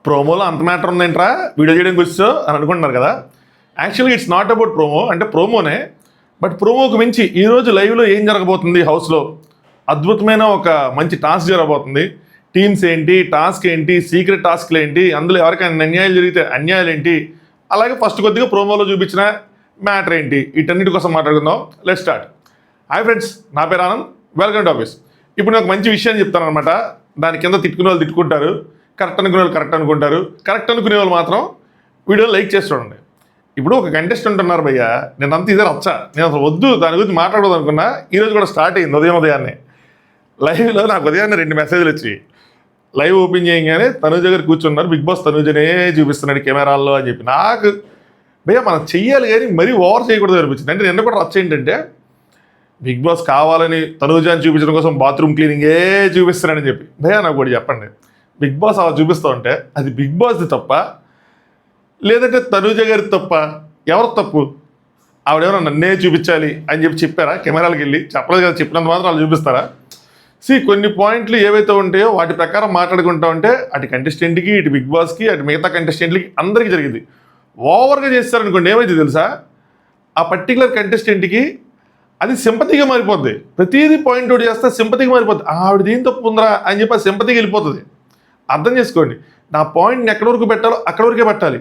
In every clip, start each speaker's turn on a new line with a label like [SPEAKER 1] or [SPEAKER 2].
[SPEAKER 1] ప్రోమోలో అంత matter ఉందేంట్రా video చేయడానికి వచ్చో అని అనుకుంటున్నారు కదా. యాక్చువల్గా ఇట్స్ నాట్ అబౌట్ ప్రోమో, అంటే ప్రోమోనే, బట్ ప్రోమోకి మించి ఈరోజు లైవ్లో ఏం జరగబోతుంది, హౌస్లో అద్భుతమైన ఒక మంచి టాస్క్ జరగబోతుంది. టీమ్స్ ఏంటి, టాస్క్ ఏంటి, సీక్రెట్ టాస్క్లు ఏంటి, అందులో ఎవరికైనా అన్యాయాలు జరిగితే అన్యాయాలు ఏంటి, అలాగే ఫస్ట్ కొద్దిగా ప్రోమోలో చూపించిన మ్యాటర్ ఏంటి, వీటన్నిటి కోసం మాట్లాడుకుందాం. Let's start. హాయ్ ఫ్రెండ్స్, నా పేరు ఆనంద్, వెల్కమ్ టు ఆఫీస్. ఇప్పుడు నేను ఒక మంచి విషయాన్ని చెప్తాను అనమాట. దాని కింద తిట్టుకునే వాళ్ళు తిట్టుకుంటారు, కరెక్ట్ అనుకునే వాళ్ళు కరెక్ట్ అనుకుంటారు. కరెక్ట్ అనుకునే వాళ్ళు మాత్రం వీడియో లైక్ చేసి చూడండి. ఇప్పుడు ఒక కంటెస్టెంట్ ఉన్నారు భయ్య, నేను అంత ఇదే రచ్చ, నేను అసలు వద్దు దాని గురించి మాట్లాడదు అనుకున్నా. ఈరోజు కూడా స్టార్ట్ అయింది ఉదయాన్నే లైవ్లో. నాకు ఉదయాన్నే 2 మెసేజ్లు వచ్చి లైవ్ ఓపెన్ చేయగానే తనూజ గారు కూర్చున్నారు, బిగ్ బాస్ తనూజనే చూపిస్తున్నాడు కెమెరాల్లో అని చెప్పి. నాకు భయ్య మనం చెయ్యాలి కానీ మరీ ఓవర్ చేయకూడదు అనిపించింది. అంటే నిన్న కూడా రచ్చ ఏంటంటే బిగ్ బాస్ కావాలని తనూజాని చూపించడం కోసం బాత్రూమ్ క్లీనింగే చూపిస్తున్నాడని చెప్పి. భయ్య నాకు కూడా చెప్పండి, బిగ్ బాస్ అలా చూపిస్తూ ఉంటే అది బిగ్ బాస్ది తప్ప లేదంటే తనూజ గారి తప్ప? ఎవరు తప్పు? ఆవిడేమన్నా నన్నే చూపించాలి అని చెప్పి చెప్పారా? కెమెరాలకు వెళ్ళి చెప్పలేదు కదా, చెప్పినంత మాత్రం వాళ్ళు చూపిస్తారా? కొన్ని పాయింట్లు ఏవైతే ఉంటాయో వాటి ప్రకారం మాట్లాడుకుంటా ఉంటే అటు కంటెస్టెంట్కి, ఇటు బిగ్ బాస్కి, అటు మిగతా కంటెస్టెంట్లకి అందరికీ జరిగింది. ఓవర్గా చేస్తారనుకోండి ఏమైతే తెలుసా, ఆ పర్టికులర్ కంటెస్టెంట్కి అది సింపతిగా మారిపోద్ది. ప్రతిదీ పాయింట్ అవుట్ చేస్తే సింపతిగా మారిపోద్ది. ఆవిడ దీని తప్పు ఉందిరా అని చెప్పి ఆ సింపతిగా వెళ్ళిపోతుంది. అర్థం చేసుకోండి, నా పాయింట్ని ఎక్కడి వరకు పెట్టాలో అక్కడి వరకే పెట్టాలి.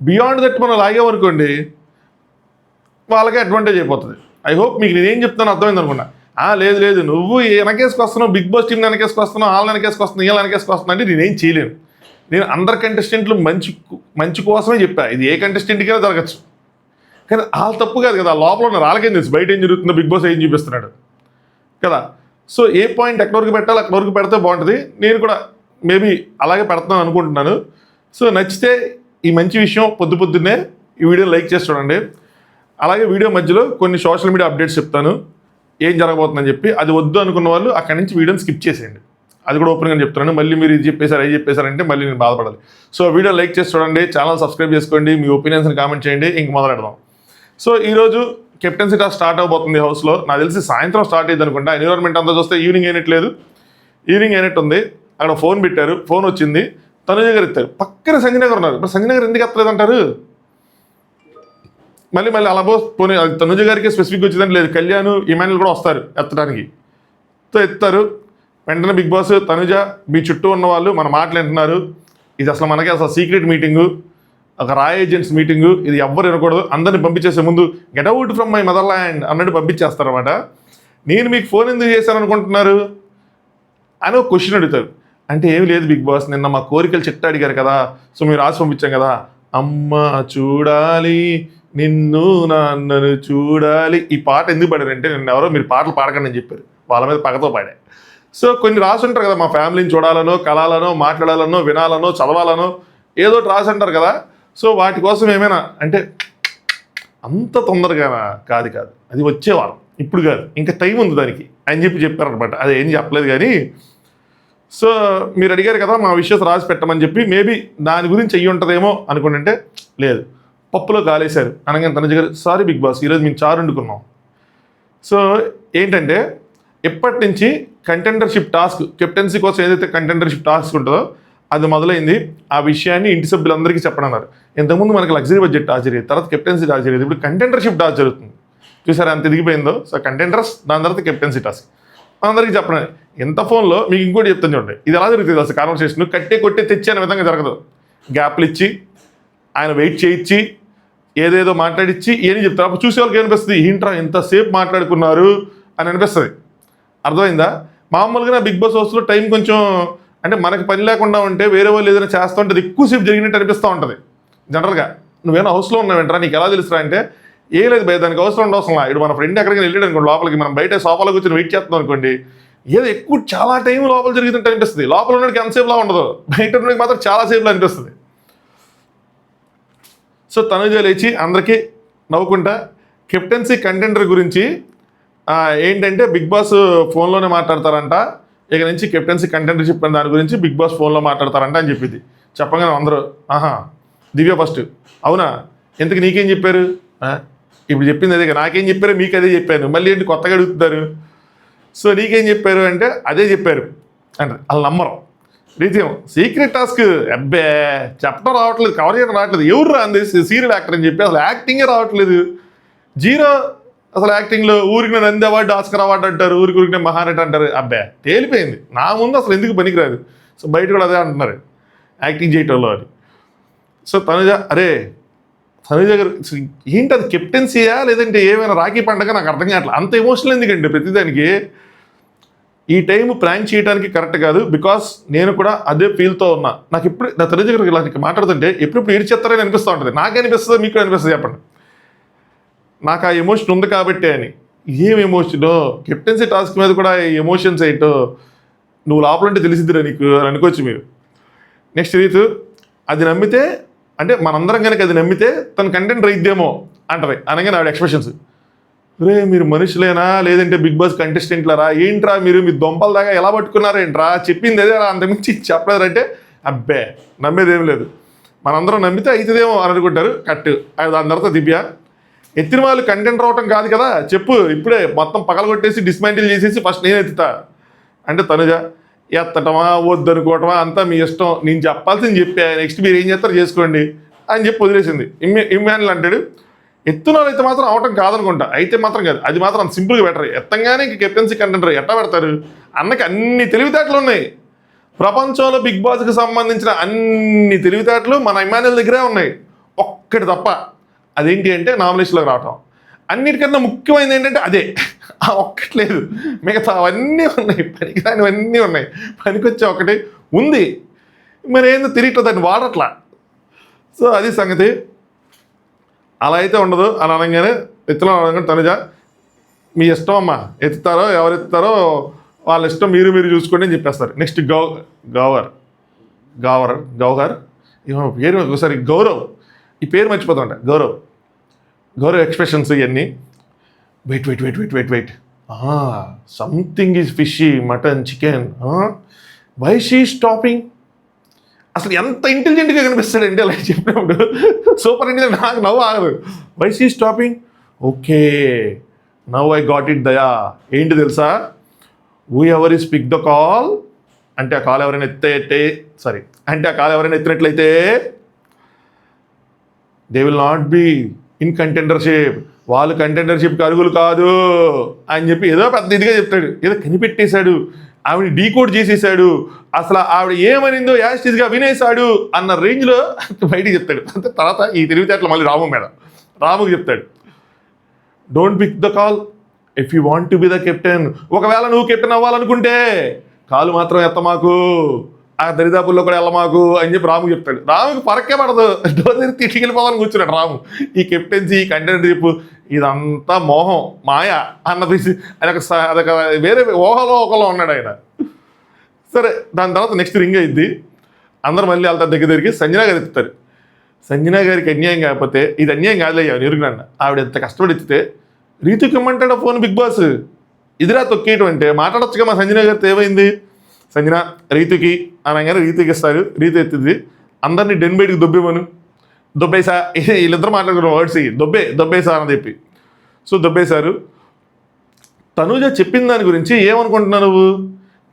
[SPEAKER 1] బియాండ్ దట్ మనం లాగేమనుకోండి వాళ్ళకే అడ్వాంటేజ్ అయిపోతుంది. ఐ హోప్ మీకు నేనేం చెప్తాను అర్థమైంది అనుకున్నా. లేదు లేదు నువ్వు వెనకేసుకొస్తున్నావు, బిగ్ బాస్ టీం వెనకేసుకొస్తున్నావు, వాళ్ళని వెనకేసుకొస్తున్నావు, వీళ్ళని వెనకేసుకొస్తున్నావు అంటే నేనేం చేయలేను. నేను అందరు కంటెస్టెంట్లు మంచి కోసమే చెప్పా. ఇది ఏ కంటెస్టెంట్కైనా జరగచ్చు, కానీ వాళ్ళ తప్పు కాదు కదా. లోపల ఉన్న వాళ్ళకేం తెలుసు బయట ఏం జరుగుతుందో, బిగ్ బాస్ ఏం చూపిస్తున్నాడు కదా. సో ఏ పాయింట్ ఎక్కడి వరకు పెట్టాలో అక్కడి వరకు పెడితే బాగుంటుంది. నేను కూడా మేబీ అలాగే పెడతాను అనుకుంటున్నాను. సో నచ్చితే ఈ మంచి విషయం పొద్దున్నే ఈ వీడియో లైక్ చేసి చూడండి. అలాగే వీడియో మధ్యలో కొన్ని సోషల్ మీడియా అప్డేట్స్ చెప్తాను ఏం జరగబోతుందని చెప్పి. అది వద్దు అనుకున్న వాళ్ళు అక్కడి నుంచి వీడియోని స్కిప్ చేసేయండి. అది కూడా ఓపెన్గా చెప్తున్నాను. మళ్ళీ మీరు ఇది చెప్పేశారు అది చెప్పేశారంటే మళ్ళీ నేను బాధపడాలి. సో వీడియో లైక్ చేసి చూడండి, ఛానల్ సబ్స్క్రైబ్ చేసుకోండి, మీ ఒపీనియన్స్ని కామెంట్ చేయండి. ఇంక మొదలెడదాం. సో ఈరోజు కెప్టెన్సీ టాస్క్ స్టార్ట్ అవబోతుంది హౌస్లో. నాకు తెలిసి సాయంత్రం స్టార్ట్ అయ్యింది అనుకుంటా. ఎన్విరాన్మెంట్ అంతా చూస్తే ఈవినింగ్ అయినట్లేదు, ఈవినింగ్ అయినట్టుంది. అక్కడ ఫోన్ పెట్టారు, ఫోన్ వచ్చింది, తనూజ గారు ఎత్తారు. పక్కన సంజయ్ గారు ఉన్నారు. ఇప్పుడు సంజయ్ గారు ఎందుకు ఎత్తలేదంటారు? మళ్ళీ అలా పోనీ అది తనూజ గారికి స్పెసిఫిక్ వచ్చిందని లేదు, కళ్యాణ్ ఇమాన్యుల్ కూడా వస్తారు ఎత్తడానికి. సో ఎత్తారు. వెంటనే బిగ్ బాస్, తనూజ మీ చుట్టూ ఉన్న వాళ్ళు మన మాటలు వింటున్నారు, ఇది అసలు సీక్రెట్ మీటింగు, ఒక రా ఏజెంట్స్ మీటింగు, ఇది ఎవ్వరు వినకూడదు, అందరిని పంపించేసే ముందు get out from my mother land అన్నట్టు పంపించేస్తారన్నమాట. నేను మీకు ఫోన్ ఎందుకు చేశాను అనుకుంటున్నారు అని ఒక క్వశ్చన్ అడుగుతారు. అంటే ఏమి లేదు బిగ్ బాస్, నిన్న మా కోరికలు చిట్ట అడిగారు కదా, సో మీరు రాసి పంపించాం కదా, అమ్మ చూడాలి నిన్ను నాన్నను చూడాలి. ఈ పాట ఎందుకు పాడారంటే నిన్న ఎవరో మీరు పాటలు పాడకండి అని చెప్పారు, వాళ్ళ మీద పగతో పాడా. సో కొన్ని రాసి ఉంటారు కదా, మా ఫ్యామిలీని చూడాలనో, కలాలనో, మాట్లాడాలనో, వినాలనో, చదవాలనో ఏదో రాసి అంటారు కదా. సో వాటి కోసం ఏమైనా అంటే అంత తొందరగానా? కాదు, అది వచ్చేవారం, ఇప్పుడు కాదు, ఇంకా టైం ఉంది దానికి అని చెప్పారనమాట. అది ఏం చెప్పలేదు కానీ. సో మీరు అడిగారు కదా మా విషయస్ రాసి పెట్టమని చెప్పి, మేబీ దాని గురించి అయ్యి ఉంటుందేమో అనుకుంటుంటే లేదు, పప్పులో కాలేశారు అనగానే తనూజ గారు సారీ బిగ్ బాస్ ఈరోజు మేము చారు వండుకున్నాం. సో ఏంటంటే ఎప్పటి నుంచి కంటెండర్షిప్ టాస్క్, కెప్టెన్సీ కోసం ఏదైతే కంటెండర్షిప్ టాస్క్ ఉంటుందో అది మొదలైంది. ఆ విషయాన్ని ఇంటి సభ్యులందరికీ చెప్పడన్నారు. ఇంతకుముందు మనకి లగ్జరీ బడ్జెట్ టాస్క్ జరిగేది, తర్వాత కెప్టెన్సీ టాస్క్ జరిగేది, ఇప్పుడు కంటెండర్షిప్ టాస్క్ జరుగుతుంది. చూసారా ఎంత ఎదిగిపోయిందో. సో కంటెండర్స్, దాని తర్వాత కెప్టెన్సీ టాస్క్ అందరికీ చెప్పడం. ఎంత ఫోన్లో మీకు ఇంకోటి చెప్తాను చూడండి, ఇది ఎలా జరుగుతుంది అసలు కాన్వర్సేషన్, కొట్టే తెచ్చి అనే విధంగా జరగదు. గ్యాప్లు ఇచ్చి ఆయన వెయిట్ చేయించి ఏదేదో మాట్లాడిచ్చి ఏని చెప్తారు. అప్పుడు చూసే వాళ్ళకి ఏమనిపిస్తుంది, ఏంట్రా ఎంతసేపు మాట్లాడుకున్నారు అని అనిపిస్తుంది. అర్థమైందా? మామూలుగా బిగ్ బాస్ హౌస్లో టైం కొంచెం అంటే మనకి పని లేకుండా ఉంటే వేరే వాళ్ళు ఏదైనా చేస్తూ ఉంటుంది, ఎక్కువసేపు జరిగినట్టు అనిపిస్తూ ఉంటుంది జనరల్గా. నువ్వేనా హౌస్లో ఉన్నావేంట్రా, నీకు ఎలా తెలుసురా అంటే ఏ లేదు భయ, దానికి అవసరం ఇప్పుడు మన ఫ్రెండ్ ఎక్కడికి వెళ్ళాడు అనుకోండి లోపలికి, మనం బయట సోఫాలో కూర్చొని వెయిట్ చేస్తున్నాం అనుకోండి, ఏదో ఎక్కువ చాలా టైం లోపల జరుగుతుంటే అనిపిస్తుంది. లోపల ఉన్నడికి ఎంతసేపులా ఉండదు, బయట ఉన్నడికి మాత్రం చాలాసేపులో అనిపిస్తుంది. సో తనూజ లేచి అందరికీ నవ్వుకుంటా కెప్టెన్సీ కంటెండర్ గురించి ఏంటంటే బిగ్ బాస్ ఫోన్లోనే మాట్లాడతారంట, ఇక నుంచి కెప్టెన్సీ కంటెండర్షిప్ దాని గురించి బిగ్ బాస్ ఫోన్లో మాట్లాడతారంట అని చెప్పింది. చెప్పగానే అందరూ ఆహా, దివ్య ఫస్ట్ అవునా, ఎందుకు నీకేం చెప్పారు, ఇప్పుడు చెప్పింది అదే, నాకేం చెప్పారు, మీకు అదే చెప్పాను, మళ్ళీ ఏంటి కొత్తగా అడుగుతున్నారు. సో నీకేం చెప్పారు అంటే అదే చెప్పారు అంటే వాళ్ళు నమ్మరు. రీతియం సీక్రెట్ టాస్క్ అబ్బే చెప్పడం రావట్లేదు, కవర్ చేయడం రావట్లేదు. ఎవరు అంది సీరియల్ యాక్టర్ అని చెప్పి అసలు యాక్టింగే రావట్లేదు, జీరో. అసలు యాక్టింగ్లో ఊరికి నంది అవార్డు, ఆస్కర్ అవార్డు అంటారు, ఊరికి మహానటి అంటారు. అబ్బే తేలిపోయింది. నా ముందు అసలు ఎందుకు పనికిరాదు. సో బయట కూడా అదే అంటున్నారు యాక్టింగ్ చేయటంలో అని. సో తనుజ గారు ఏంటి అది, కెప్టెన్సీయా లేదంటే ఏమైనా రాఖీ పండగ నాకు అర్థం కావట్లేదు. అంత ఎమోషనల్ ఎందుకండి ప్రతిదానికి. ఈ టైం ప్రాంక్ చేయడానికి కరెక్ట్ కాదు. బికాస్ నేను కూడా అదే ఫీల్తో ఉన్నా. నాకు ఇప్పుడు నా తనుజ గారికి ఇలా మాట్లాడుతుంటే ఎప్పుడెప్పుడు ఏడ్చేస్తారని అనిపిస్తూ ఉంటుంది. నాకే అనిపిస్తుందో మీకు అనిపిస్తుంది చెప్పండి. నాకు ఆ ఎమోషన్ ఉంది కాబట్టి అని. ఏం ఎమోషనో, కెప్టెన్సీ టాస్క్ మీద కూడా ఎమోషన్స్ ఏంటో నువ్వు లోపలంటే తెలిసిద్దిరా నీకు అని అనుకోవచ్చు మీరు. నెక్స్ట్ రీతు అది నమ్మితే, అంటే మనందరం కనుక అది నమ్మితే తన కంటెంట్ రైద్దేమో అంటది అనగానే ఆవిడ ఎక్స్ప్రెషన్స్. రే మీరు మనుషులేనా లేదంటే బిగ్ బాస్ కంటెస్టెంట్లరా ఏంట్రా మీరు మీ దొంపల దాకా ఎలా పట్టుకున్నారేంట్రా, చెప్పింది అదే అంతకుమించి చెప్పలేదంటే అబ్బే నమ్మేది ఏం లేదు. మనందరం నమ్మితే అవుతుందేమో అని అనుకుంటారు. కట్టు దాని తర్వాత దివ్య ఎత్తిన వాళ్ళు కంటెంట్ రావటం కాదు కదా చెప్పు, ఇప్పుడే మొత్తం పగలగొట్టేసి డిస్మాంటిల్ చేసేసి ఫస్ట్ నేను ఎత్తుతా అంటే తనుజ ఎత్తటమా వద్దనుకోవటమా అంతా మీ ఇష్టం, నేను చెప్పాల్సింది చెప్పా, నెక్స్ట్ మీరు ఏం చేస్తారో చేసుకోండి అని చెప్పి వదిలేసింది. ఇమ్మాన్యుల్ అంటాడు ఎత్తున అయితే మాత్రం అవటం కాదనుకుంటా, అయితే మాత్రం కాదు, అది మాత్రం అంత సింపుల్గా పెట్టరు. ఎత్తంగానే ఇంక కెప్టెన్సీ కంటెంటర్ ఎట్టా పెడతారు. అన్నకి అన్ని తెలివితేటలు ఉన్నాయి. ప్రపంచంలో బిగ్ బాస్కి సంబంధించిన అన్ని తెలివితేటలు మన ఇమ్మాన్యుల్ దగ్గరే ఉన్నాయి. ఒక్కటి తప్ప, అదేంటి అంటే నామినేషన్లోకి రావటం. అన్నిటికన్నా ముఖ్యమైనది ఏంటంటే అదే, ఆ ఒక్కట్లేదు, మిగతా అవన్నీ ఉన్నాయి, పనికిరానివన్నీ ఉన్నాయి. పనికొచ్చే ఒకటి ఉంది, మరి ఏందో తిరిగిట్లో దాన్ని వాడట్లా. సో అది సంగతి. అలా అయితే ఉండదు. అలా అనగానే అనగానే తనుజ మీ ఇష్టం అమ్మా, ఎత్తుతారో ఎవరు ఎత్తుతారో వాళ్ళ ఇష్టం, మీరు చూసుకోండి అని చెప్పేస్తారు. నెక్స్ట్ గౌహర్ ఏమో పేరు ఒకసారి గౌరవ్, ఈ పేరు మర్చిపోతామంట. గౌరవ్ ఎక్స్ప్రెషన్స్ ఇవన్నీ. Wait something is fishy, mutton, chicken, why she stopping. అసలు ఎంత ఇంటెలిజెంట్గా కనిపిస్తాడంటే అలా చెప్పినప్పుడు సూపర్ ఇంటెలిజెంట్. నాకు నవ్వు ఆగదు. Why she stopping, okay now I got it Daya. ఏంటి తెలుసా, whoever is pick the call అంటే ఆ కాల్ ఎవరైనా ఎత్తినట్లయితే they will not be in contendership, వాళ్ళు కంటెండర్షిప్కి అరుగులు కాదు అని చెప్పి ఏదో పెద్ద ఇదిగా చెప్తాడు. ఏదో కనిపెట్టేశాడు, ఆవిడ డీకోడ్ చేసేసాడు, అసలు ఆవిడ ఏమనిందో యాస్టీస్గా వినేశాడు అన్న రేంజ్లో బయటికి చెప్తాడు. అంతే. తర్వాత ఈ తెలివితేటలు మళ్ళీ రాముకి చెప్తాడు, don't pick the call if you want to be the captain. ఒకవేళ నువ్వు కెప్టెన్ అవ్వాలనుకుంటే కాలు మాత్రం ఎత్తమాకు, ఆ దరిదాపుల్లో కూడా వెళ్ళమాకు అని చెప్పి రాముకి చెప్తాడు. రాముకి పరక్కే పడదు, డోర్ తెరిచి తీసుకెళ్ళిపోవాలని కూర్చున్నాడు రాము. ఈ కెప్టెన్సీ, ఈ కంటెంటర్షిప్ ఇదంతా మోహం, మాయ అన్నది అదొక వేరే ఒకలో ఉన్నాడు ఆయన. సరే దాని తర్వాత నెక్స్ట్ రింగ్ అయింది. అందరూ మళ్ళీ వెళ్తారు దగ్గరికి. సంజన గారు ఎత్తుతారు. సంజన గారికి అన్యాయం కాకపోతే ఇది అన్యాయం కాదులయ్యా నిరుగునన్న. ఆవిడ ఎంత కష్టపడి ఎత్తితే రీతుకి ఇమ్మంటాడు ఫోన్ బిగ్ బాస్. ఇదిరా తొక్కేయటం అంటే మాట్లాడొచ్చుగా. మా సంజన గారితో ఏమైంది, సంజన రీతుకి అనగానే రీతుకి ఇస్తారు. రీతు ఎత్తింది. అందరినీ డెన్ బయటికి దొబ్బేసా, వీళ్ళిద్దరు మాట్లాడుకున్న వర్డ్స్ దొబ్బేసా అని చెప్పి. సో దొబ్బేశారు. తనూజ చెప్పిన దాని గురించి ఏమనుకుంటున్నావు నువ్వు?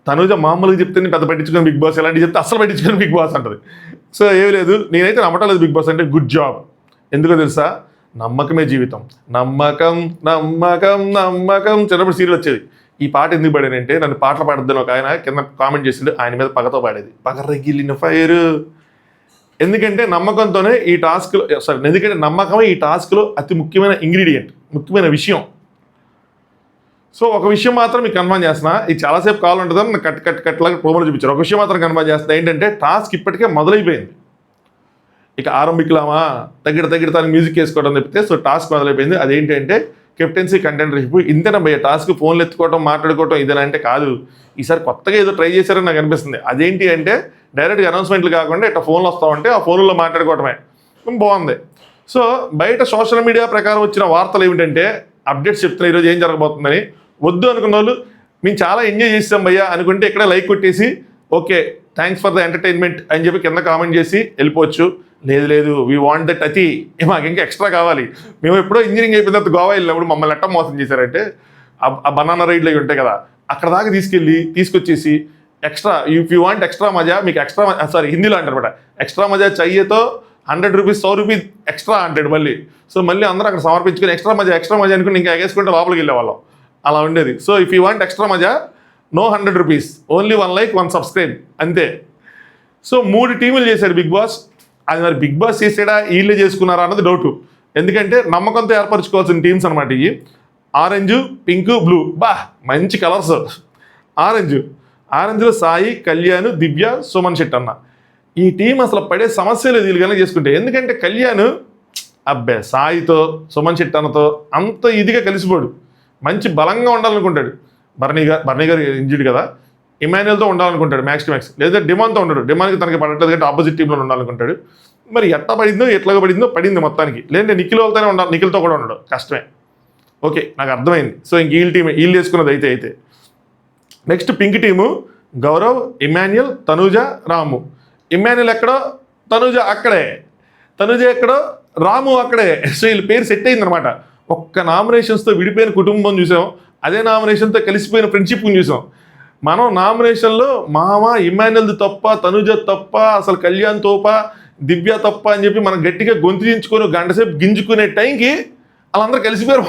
[SPEAKER 1] తనూజ మామూలుగా చెప్తే పెద్ద పట్టించుకొని బిగ్ బాస్, ఎలాంటి చెప్తే అసలు పట్టించుకొని బిగ్ బాస్ అంటది. సో ఏమి లేదు, నేనైతే నమ్మటం లేదు బిగ్ బాస్ అంటే. Good job. ఎందుకో తెలుసా, నమ్మకమే జీవితం. నమ్మకం నమ్మకం నమ్మకం. చిన్నప్పుడు సీరియల్ వచ్చేది. ఈ పాట ఎందుకు పాడానంటే, నన్ను పాటలు పాడద్దని ఒక ఆయన కింద కామెంట్ చేసిండు, ఆయన మీద పగతో పాడేది. పగ రగిలిన ఫైర్. ఎందుకంటే నమ్మకంతోనే ఈ టాస్క్లో ఎందుకంటే నమ్మకమే ఈ టాస్క్లో అతి ముఖ్యమైన ఇంగ్రీడియంట్, ముఖ్యమైన విషయం. సో ఒక విషయం మాత్రం మీకు కన్ఫర్మ్ చేస్తున్నా, ఇది చాలాసేపు కాల్ ఉంటుందని నాకు కట్లాగా ప్రోమోలు చూపించారు. ఒక విషయం మాత్రం కన్ఫర్మ్ చేస్తున్నా, ఏంటంటే టాస్క్ ఇప్పటికే మొదలైపోయింది. ఇక ఆరంభికులామా తగ్గిడ తనకి మ్యూజిక్ వేసుకోవడం చెప్తే. సో టాస్క్ మొదలైపోయింది. అదేంటంటే కెప్టెన్సీ కంటెంటర్షిప్. ఇంతేనా భయ్య టాస్క్, ఫోన్లు ఎత్తుకోవడం మాట్లాడుకోవడం ఇదేనా అంటే కాదు. ఈసారి కొత్తగా ఏదో ట్రై చేశారని నాకు అనిపిస్తుంది. అదేంటి అంటే డైరెక్ట్గా అనౌన్స్మెంట్లు కాకుండా ఇట్లా ఫోన్లు వస్తూ ఉంటే ఆ ఫోన్లో మాట్లాడుకోవడమే. బాగుంది. సో బయట సోషల్ మీడియా ప్రకారం వచ్చిన వార్తలు ఏమిటంటే అప్డేట్స్ చెప్తున్నా ఈరోజు ఏం జరగబోతుందని. వద్దు అనుకున్న వాళ్ళు మేము చాలా ఎంజాయ్ చేస్తాం భయ్యా అనుకుంటే ఇక్కడే లైక్ కొట్టేసి okay thanks for the entertainment అని చెప్పి కింద కామెంట్ చేసి వెళ్ళిపోవచ్చు. లేదు వీ వాంట్ దట్ అతి, మాకు ఇంకా ఎక్స్ట్రా కావాలి. మేము ఎప్పుడో ఇంజనీరింగ్ అయిపోయిన తర్వాత గోవా వెళ్ళినప్పుడు మమ్మల్ని ఎట్ట మోసం చేశారంటే ఆ బనానా రైడ్లు అవి ఉంటాయి కదా, అక్కడ దాకా తీసుకొచ్చేసి extra if you want extra మజా, మీకు ఎక్స్ట్రా సారీ హిందీలో అంటారనమాట, ఎక్స్ట్రా మజా చెయ్యేతో 100 రూపీస్ 100 రూపీస్ ఎక్స్ట్రా అంటాడు మళ్ళీ. సో మళ్ళీ అందరూ అక్కడ సమర్పించుకొని ఎక్స్ట్రా మజా అనుకుని ఇంకా ఎగేసుకుంటే లోపలికి వెళ్ళేవాళ్ళం, అలా ఉండేది. So if you want extra మజా no 100 rupees, only 1 like 1 subscribe అంతే. సో 3 టీములు చేశాడు బిగ్ బాస్. అది మరి బిగ్ బాస్ చేసాడా వీళ్ళే చేసుకున్నారా అన్నది డౌట్. ఎందుకంటే నమ్మకంతో ఏర్పరచుకోవాల్సిన టీమ్స్ అనమాట ఇవి. ఆరెంజ్, పింక్, బ్లూ, బా మంచి కలర్స్. ఆరెంజ్లో సాయి, కళ్యాణ్, దివ్య, సుమన్ శెట్టి అన్న. ఈ టీం అసలు పడే సమస్య లేదు వీళ్ళు కనుక చేసుకుంటే. ఎందుకంటే కళ్యాణ్ అబ్బే సాయితో సుమన్ శెట్టి అన్నతో అంత ఇదిగా కలిసిపోడు, మంచి బలంగా ఉండాలనుకుంటాడు. బర్నీ గారు ఇంజుడ్ కదా, ఇమాన్యుయల్తో ఉండాలనుకుంటాడు మ్యాక్స్ టు మ్యాక్స్, లేదా డిమాన్తో ఉంటాడు. డిమాన్కి తనకి పడట్లేదు కాబట్టి ఆపోజిట్ టీంలో ఉండాలనుకుంటాడు. మరి ఎట్లా పడిందో ఎట్లాగా పడింది మొత్తానికి. లేదంటే నిఖిల్ వాళ్ళతోనే ఉండాలి, నిఖిల్తో కూడా ఉండడు, కష్టమే. ఓకే నాకు అర్థమైంది. సో ఇంక వీళ్ళ టీమే వీళ్ళు వేసుకున్నది అయితే next pink team Gaurav, Emmanuel, Tanuja, Ramu. Emmanuel ఎక్కడో, తనూజ అక్కడే, తనూజ ఎక్కడో, రాము అక్కడే. సో వీళ్ళ పేరు సెట్ అయిందనమాట. ఒక్క నామినేషన్స్తో విడిపోయిన కుటుంబం చూసాం, అదే నామినేషన్తో కలిసిపోయిన ఫ్రెండ్షిప్ని చూసాం. మనం నామినేషన్లో మామ ఇమాన్యుయల్ది తప్ప, తనూజ తప్ప, అసలు కళ్యాణ్ తోప, దివ్య తప్ప అని చెప్పి మనం గట్టిగా గొంతు దించుకొని గంట సేపు గింజుకునే టైంకి వాళ్ళందరూ కలిసిపోయారు.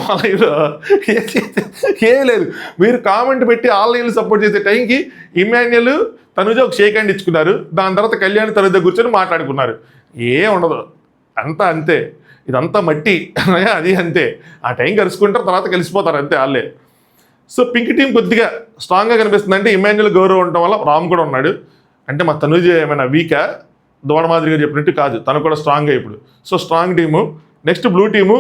[SPEAKER 1] ఏం లేదు, మీరు కామెంట్ పెట్టి ఆన్లైన్లో సపోర్ట్ చేసే టైంకి ఇమాన్యుయల్, తనుజ ఒక షేక్ హ్యాండ్ ఇచ్చుకున్నారు. దాని తర్వాత కళ్యాణ్ తనుజ కూర్చొని మాట్లాడుకున్నారు. ఏం ఉండదు, అంతా అంతే, ఇదంతా మట్టి అది అంతే. ఆ టైం కలుసుకుంటారు, తర్వాత కలిసిపోతారు అంతే వాళ్ళే. సో పింక్ టీం కొద్దిగా స్ట్రాంగ్గా కనిపిస్తుంది. అంటే ఇమాన్యుయల్ గౌరవం ఉండటం వల్ల రామ్ కూడా ఉన్నాడు. అంటే మా తనుజ ఏమైనా వీకా, దోడ మాదిరిగా చెప్పినట్టు కాదు, తను కూడా స్ట్రాంగ్గా ఇప్పుడు. So strong team. Next blue team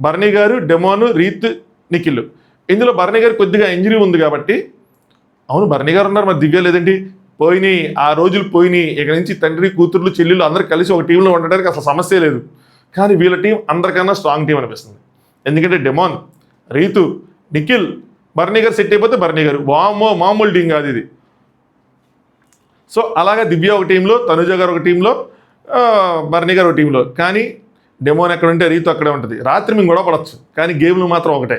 [SPEAKER 1] బర్నీ గారు, డెమోను, రీత్, నిఖిల్. ఇందులో బర్నీ గారు కొద్దిగా ఇంజరీ ఉంది కాబట్టి, అవును బర్నీ గారు ఉన్నారు, మరి దివ్య లేదండి, పోయినాయి ఆ రోజులు పోయినాయి. ఇక నుంచి తండ్రి, కూతుర్లు, చెల్లెళ్ళు అందరూ కలిసి ఒక టీంలో ఉండడానికి అసలు సమస్య లేదు. కానీ వీళ్ళ టీం అందరికన్నా స్ట్రాంగ్ టీం అనిపిస్తుంది. ఎందుకంటే డెమోన్, రీతు, నిఖిల్, బర్నీ గారు సెట్ అయిపోతే బర్నీ గారు వామో మామూలు టీం కాదు ఇది. సో అలాగా దివ్య ఒక టీంలో, తనుజ గారు ఒక టీంలో, బర్నీ గారు ఒక టీంలో. కానీ డెమోన్ ఎక్కడ ఉంటే రీతు అక్కడే ఉంటుంది. రాత్రి మేము గొడవ పడవచ్చు, కానీ గేమ్లు మాత్రం ఒకటే.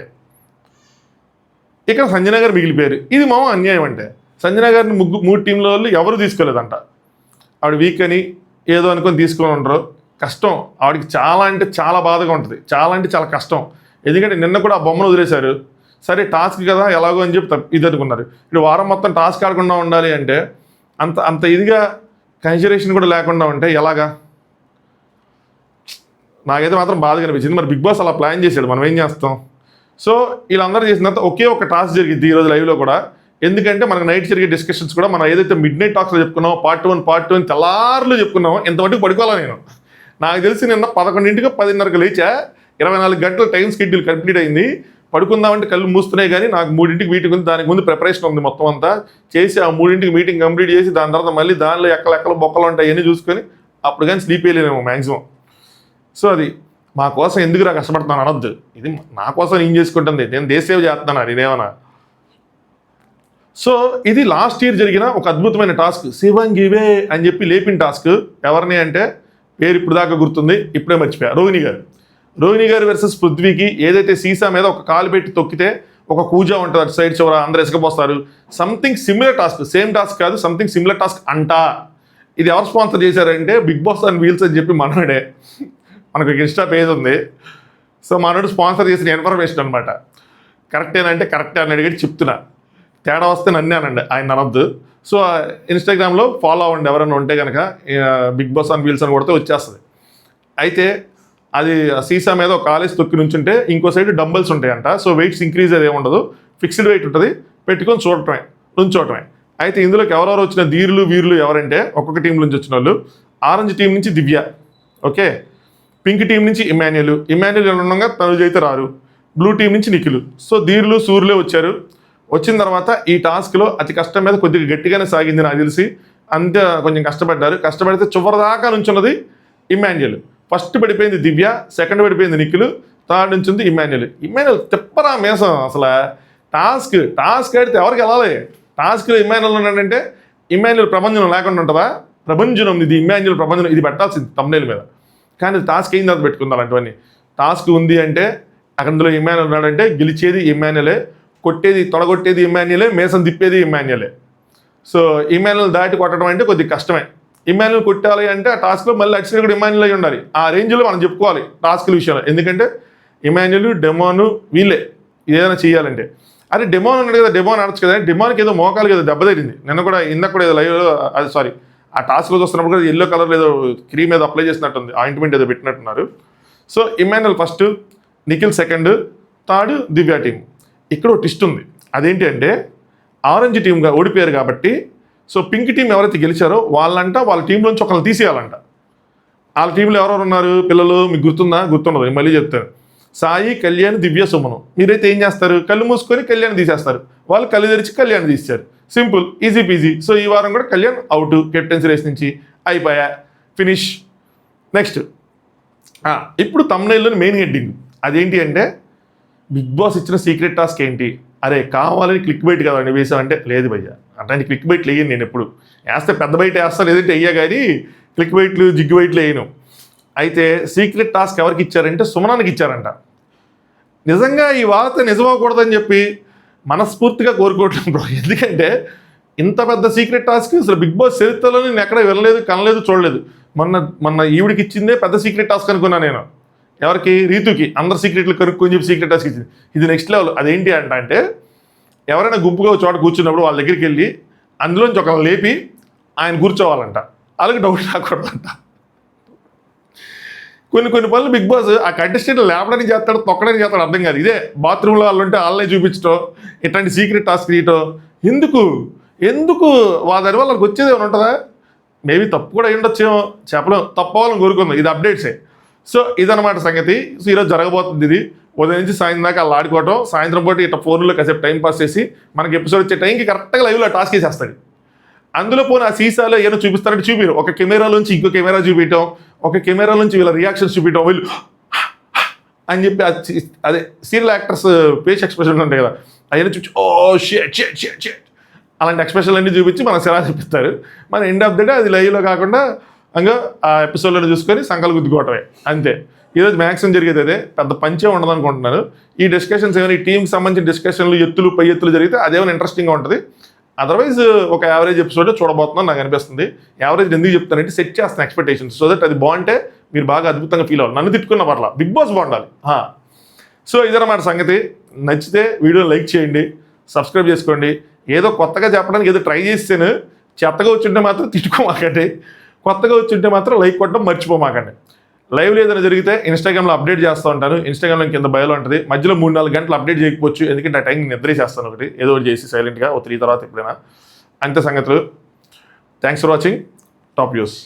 [SPEAKER 1] ఇక్కడ సంజన గారు మిగిలిపోయారు. ఇది మామ అన్యాయం. అంటే సంజన గారిని 3 టీంల వాళ్ళు ఎవరు తీసుకోలేదంట. ఆవిడ వీక్ అని ఏదో అనుకొని తీసుకొని ఉండరు. కష్టం ఆవిడకి, చాలా అంటే చాలా బాధగా ఉంటుంది, చాలా అంటే చాలా కష్టం. ఎందుకంటే నిన్న కూడా ఆ బొమ్మను వదిలేశారు. సరే టాస్క్ కదా ఎలాగో అని చెప్పి ఇది అనుకున్నారు. ఇప్పుడు వారం మొత్తం టాస్క్ ఆడకుండా ఉండాలి అంటే అంత ఇదిగా కన్సిడరేషన్ కూడా లేకుండా ఉంటే ఎలాగా? నాకైతే మాత్రం బాధగా అనిపించింది. మరి బిగ్ బాస్ అలా ప్లాన్ చేశాడు, మనం ఏం చేస్తాం? సో వీళ్ళందరూ చేసిన తర్వాత ఒకే ఒక టాస్క్ జరిగింది ఈరోజు లైవ్లో కూడా. ఎందుకంటే మనకు నైట్ జరిగే డిస్కషన్స్ కూడా మనం ఏదైతే మిడ్ నైట్ టాక్స్లో చెప్పుకున్నామో, పార్ట్ 1 తెల్లారులు చెప్పుకున్నామో, ఇంతవరకు పడుకోవాలా నేను? నాకు తెలిసి నిన్న 11ంటికి 10:30కి లేచా, 24 గంటల టైం షెడ్యూల్ కంప్లీట్ అయింది. పడుకుందామంటే కళ్ళు మూస్తున్నాయి. కానీ నాకు 3ంటికి మీటింగ్ ఉంది, దానికి ముందు ప్రిపరేషన్ ఉంది మొత్తం అంతా చేసి, ఆ 3ంటికి మీటింగ్ కంప్లీట్ చేసి, దాని తర్వాత మళ్ళీ దానిలో ఎక్కలు బొక్కలు ఉంటాయి అన్నీ చూసుకొని అప్పుడు కానీ స్లీప్ వేయలేము మ్యాక్సిమం. సో అది మా కోసం ఎందుకురా కష్టపడుతున్నాను అనొద్దు. ఇది నా కోసం ఏం చేసుకుంటుంది, నేను దేశ సేవ చేస్తున్నాను నేనేమన్నా. సో ఇది లాస్ట్ ఇయర్ జరిగిన ఒక అద్భుతమైన టాస్క్, శివంగివే అని చెప్పి లేపిన టాస్క్. ఎవరిని అంటే పేరు ఇప్పుడు దాకా గుర్తుంది, ఇప్పుడే మర్చిపోయా. రోహిణి గారు వర్సెస్ పృథ్వీకి. ఏదైతే సీసా మీద ఒక కాలు పెట్టి తొక్కితే ఒక కూజా ఉంటుంది, అటు సైడ్ చివర అందరూ ఇసుకపోస్తారు. Something similar task, same task కాదు, సంథింగ్ సిమిలర్ టాస్క్ అంటా. ఇది ఎవరు స్పాన్సర్ చేశారంటే బిగ్ బాస్ అండ్ వీల్స్ అని చెప్పి మనోడే, మనకు ఇన్స్టా పేజ్ ఉంది. సో మనోడు స్పాన్సర్ చేసిన ఇన్ఫర్మేషన్ అనమాట. కరెక్టేనంటే కరెక్టే అని అడిగి చెప్తున్నా, తేడా వస్తే నన్నే అనండి, ఆయన అనొద్దు. సో ఇన్స్టాగ్రామ్లో ఫాలో అవ్వండి ఎవరైనా ఉంటే కనుక, బిగ్ బాస్ అండ్ వీల్స్ అని కొడితే వచ్చేస్తుంది. అయితే అది సీసా మీద ఒక కాలేజ్ తొక్కి నుంచుంటే ఇంకో సైడ్ డంబల్స్ ఉంటాయంట. సో వెయిట్స్ ఇంక్రీజ్ అయ్యేది ఏముండదు, ఫిక్స్డ్ వెయిట్ ఉంటుంది, పెట్టుకొని నుంచోవటమే. అయితే ఇందులోకి ఎవరెవరు వచ్చిన ధీరులు వీరులు ఎవరంటే, ఒక్కొక్క టీం నుంచి వచ్చిన వాళ్ళు. ఆరెంజ్ టీం నుంచి దివ్య, ఓకే. పింక్ టీం నుంచి ఇమాన్యుయల్ ఉండగా తనుజ అయితే రారు. బ్లూ టీం నుంచి నిఖిల్. సో ధీరులు సూర్యులే వచ్చారు. వచ్చిన తర్వాత ఈ టాస్క్లో అతి కష్టం మీద కొద్దిగా గట్టిగానే సాగింది నాకు తెలిసి. అంతే కొంచెం కష్టపడితే చివరిదాకా నుంచున్నది ఇమాన్యుయల్. ఫస్ట్ పడిపోయింది దివ్య, సెకండ్ పడిపోయింది నిఖిల్, థర్డ్ నుంచి ఉంది ఇమాన్యుయల్ తిప్పరా మేసం. అసలు టాస్క్ ఆడితే ఎవరికి వెళ్ళాలి? టాస్క్లో ఇమాన్యుయల్ ఉన్నాడంటే ఇమాన్యుయల్ ప్రభంజనం లేకుండా ఉంటుందా? ప్రభంజనం ఇది, ఇమాన్యుయల్ ప్రభంజనం ఇది పెట్టాల్సింది తమ్నైల్ మీద. కానీ టాస్క్ అయిన తర్వాత పెట్టుకుంది అలాంటివన్నీ. టాస్క్ ఉంది అంటే అందులో ఇమాన్యుయల్ ఉన్నాడంటే గెలిచేది ఇమాన్యుయలే, తొడగొట్టేది ఇమాన్యుయలే, మేసం తిప్పేది ఇమాన్యుయలే. సో ఇమాన్యుల్ దాటి కొట్టడం అంటే కొద్దిగా కష్టమే. ఇమాన్యుల్ కొట్టాలి అంటే ఆ టాస్క్లో మళ్ళీ అటు సైడ్ కూడా ఇమాన్యుల్ అయి ఉండాలి. ఆ రేంజ్లో మనం చెప్పుకోవాలి టాస్క్ల విషయంలో. ఎందుకంటే ఇమాన్యుల్, డెమోను వీళ్ళే ఏదైనా చేయాలంటే. అరే డెమోన్ ఉన్నాడు కదా, డెమోన్ ఆడచ్చు కదా, డెమోన్కి ఏదో మోకాలు ఏదో దెబ్బ తగిలింది నిన్న కూడా, ఇందాక కూడా ఏదో లైవ్లో, అది సారీ ఆ టాస్క్లో చూస్తున్నప్పుడు కూడా ఎల్లో కలర్ ఏదో క్రీమ్ ఏదో అప్లై చేసినట్టుంది, ఆయింట్మెంట్ ఏదో పెట్టినట్టున్నారు. So Emmanuel first, Nikhil second, third Divya team. ఇక్కడ ఒక ట్విస్ట్ ఉంది. అదేంటి అంటే ఆరెంజ్ టీమ్గా ఓడిపోయారు కాబట్టి, సో పింక్ టీం ఎవరైతే గెలిచారో వాళ్ళంట వాళ్ళ టీంలోంచి ఒకరిని తీసేయాలంట. వాళ్ళ టీంలో ఎవరెవరు ఉన్నారు పిల్లలు మీకు గుర్తుందా? గుర్తుండదు, నేను మళ్ళీ చెప్తాను. సాయి, కళ్యాణ్, దివ్య, సుమను. మీరైతే ఏం చేస్తారు? కళ్ళు మూసుకొని కళ్యాణ్ తీసేస్తారు. వాళ్ళు కళ్ళు తెరిచి కళ్యాణ్ తీశారు. Simple, easy PG. సో ఈ వారం కూడా కళ్యాణ్ అవుట్ కెప్టెన్సీ రేస్ నుంచి, అయిపోయా, ఫినిష్. నెక్స్ట్ ఇప్పుడు తమ్నైల్లోని మెయిన్ హెడ్డింగ్ అదేంటి అంటే బిగ్ బాస్ ఇచ్చిన సీక్రెట్ టాస్క్ ఏంటి? అరే కావాలని క్లిక్ బైట్ కదండి వేసామంటే, లేదు భయ్య అట్లాంటి క్లిక్ బైట్లు వేయను నేను ఎప్పుడు. వేస్తే పెద్ద బయట వేస్తాను, లేదంటే వెయ్యా, కానీ క్లిక్ బైట్లు జిగ్గు బైట్లు వేయను. అయితే సీక్రెట్ టాస్క్ ఎవరికి ఇచ్చారంటే సుమనానికి ఇచ్చారంట. నిజంగా ఈ వార్త నిజమవకూడదని చెప్పి మనస్ఫూర్తిగా కోరుకోవట్లేదు బ్రో. ఎందుకంటే ఇంత పెద్ద సీక్రెట్ టాస్క్ అసలు బిగ్ బాస్ చరిత్రలో నేను ఎక్కడ వినలేదు, కనలేదు, చూడలేదు. మొన్న ఈవిడికి ఇచ్చిందే పెద్ద సీక్రెట్ టాస్క్ అనుకున్నా నేను. ఎవరికి? రీతుకి. అందరు సీక్రెట్లు కనుక్కొని చెప్పి సీక్రెట్ టాస్క్ ఇచ్చింది. ఇది నెక్స్ట్ లెవెల్. అదేంటి అంటే ఎవరైనా గుంపుగా ఒక చోట కూర్చున్నప్పుడు వాళ్ళ దగ్గరికి వెళ్ళి అందులోంచి ఒకరిని లేపి ఆయన కూర్చోవాలంట. వాళ్ళకి డౌట్ రాకూడదంట. కొన్ని పనులు బిగ్ బాస్ ఆ కంటెస్టెంట్ లేపడానికి చేస్తాడు, తొక్కడానికి చేస్తాడు, అర్థం కాదు. ఇదే బాత్రూంలో వాళ్ళు ఉంటే వాళ్ళనే చూపించడం, ఇట్లాంటి సీక్రెట్ టాస్క్ తీయటం ఎందుకు దాని వల్ల వాళ్ళకి వచ్చేది ఏమైనా ఉంటుందా? మేబీ తప్పు కూడా అయి ఉండొచ్చేమో, చెప్పలేం. తప్పవాలని కోరుకుందాం. ఇది అప్డేట్సే. సో ఇదన్నమాట సంగతి. సో ఈరోజు జరగబోతుంది ఇది. ఉదయం నుంచి సాయంత్రం దాకా అలా ఆడుకోవటం, సాయంత్రం పూట ఇట్లా ఫోన్లో కాసేపు టైం పాస్ చేసి మనకి ఎపిసోడ్ వచ్చే టైంకి కరెక్ట్గా లైవ్లో టాస్క్ వేసేస్తాడు. అందులో పోనీ ఆ సీసాలో ఏదో చూపిస్తారంటే చూపిరు. ఒక కెమెరాలోంచి ఇంకో కెమెరా చూపించడం, ఒక కెమెరా నుంచి వీళ్ళ రియాక్షన్స్ చూపించడం, వీళ్ళు అని చెప్పి అదే సీరియల్ యాక్టర్స్ ఫేస్ ఎక్స్ప్రెషన్ ఉంటాయి కదా, అవన్నీ చూపించి ఓ షేట్ అలాంటి ఎక్స్ప్రెషన్లు అన్నీ చూపించి మన సిరా చూపిస్తారు. మన ఎండ్ ఆఫ్ ద డే అది లైవ్లో కాకుండా ఇంకా ఆ ఎపిసోడ్లో చూసుకొని సంకలు గుద్దుకోవటమే అంతే. ఈరోజు మ్యాక్సిమం జరిగేది అదే, పెద్ద పంచే ఉండదు అనుకుంటున్నాను. ఈ డిస్కషన్స్ ఏమైనా ఈ టీంకి సంబంధించిన డిస్కషన్లు ఎత్తులు పై ఎత్తులు జరిగితే అదేమైనా ఇంట్రెస్టింగ్గా ఉంటుంది. అదర్వైజ్ ఒక యావరేజ్ ఎపిసోడ్ చూడబోతున్నాను నాకు అనిపిస్తుంది. యావరేజ్ ఎందుకు చెప్తానంటే సెట్ చేస్తాను ఎక్స్పెక్టేషన్స్, సో దట్ అది బాగుంటే మీరు బాగా అద్భుతంగా ఫీల్ అవ్వాలి. నన్ను తిట్టుకున్న పర్లా, బిగ్ బాస్ బాగుండాలి. సో ఇదన్నమాట సంగతి. నచ్చితే వీడియో లైక్ చేయండి, సబ్స్క్రైబ్ చేసుకోండి. ఏదో కొత్తగా చెప్పడానికి ఏదో ట్రై చేస్తాను, చెత్తగా వచ్చింటే మాత్రం తిట్టుకోమాకండి, కొత్తగా వచ్చింటే మాత్రం లైక్ కొట్టడం మర్చిపోమాకండి. లైవ్లో ఏదైనా జరిగితే ఇన్స్టాగ్రామ్లో అప్డేట్ చేస్తూ ఉంటాను. ఇన్స్టాగ్రామ్లో కింద బయోలో ఉంటుంది. మధ్యలో 3-4 గంటలు అప్డేట్ చేయకపోవచ్చు, ఎందుకంటే ఆ టైం నిద్ర చేస్తాను ఒకటి ఏదో ఒకటి చేసి సైలెంట్గా 3 తర్వాత ఎప్పుడైనా. అంతే సంగతులు. Thanks for watching. Top views.